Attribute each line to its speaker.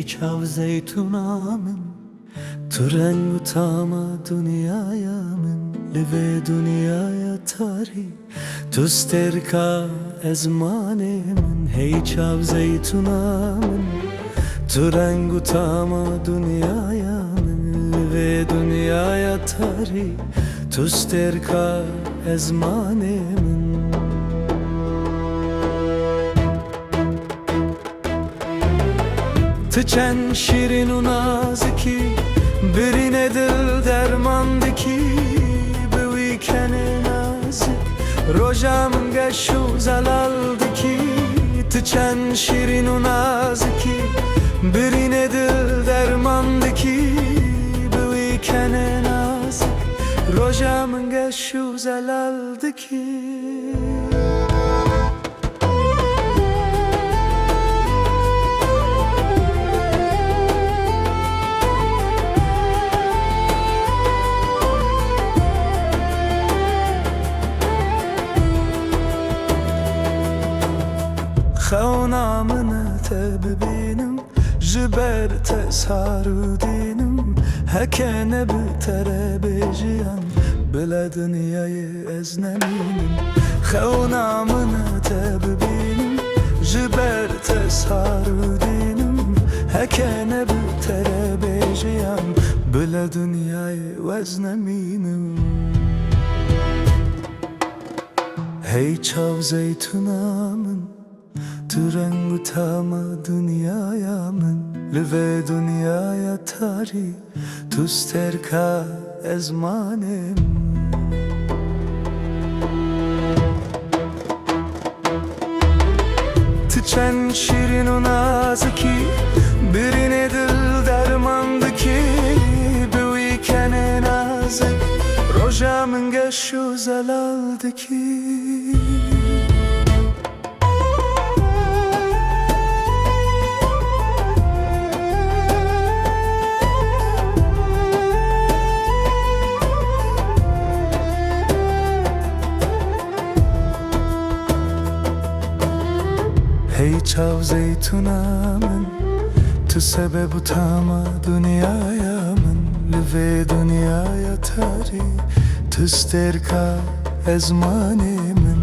Speaker 1: çav zeytuna min tu rengu tama dünyaya min live dünyaya tari tu sterka ezmane min hey çav zeytuna min tu rengu tama dünyaya min live dünyaya tari tu sterka ezmane min Tıçen şirin u naziki birine dil dermandiki Bi kene nazik rojam geşu zelaldiki Tıçen şirin u naziki birine dil dermandiki Bi kene nazik rojam geşu zelaldiki خوانا من تببینم جبر تسهر دینم هکنه بتره بجیم بلا دنیای از نمینم خوانا من تببینم جبر تسهر دینم هکنه بتره بجیم بلا دنیای از نمینم Hey çav zeytunamın Tu rengu tama dünyaya min Live dünyaya tari Tu sterka ezmanem Tıçen şirin u naziki birine dil dermandiki Bi kene nazik rojamın geşu zelaldiki Hey çav zeytuna min Tu sebebu tama dünyaya min Live dünyaya tari Tu sterka ezmane min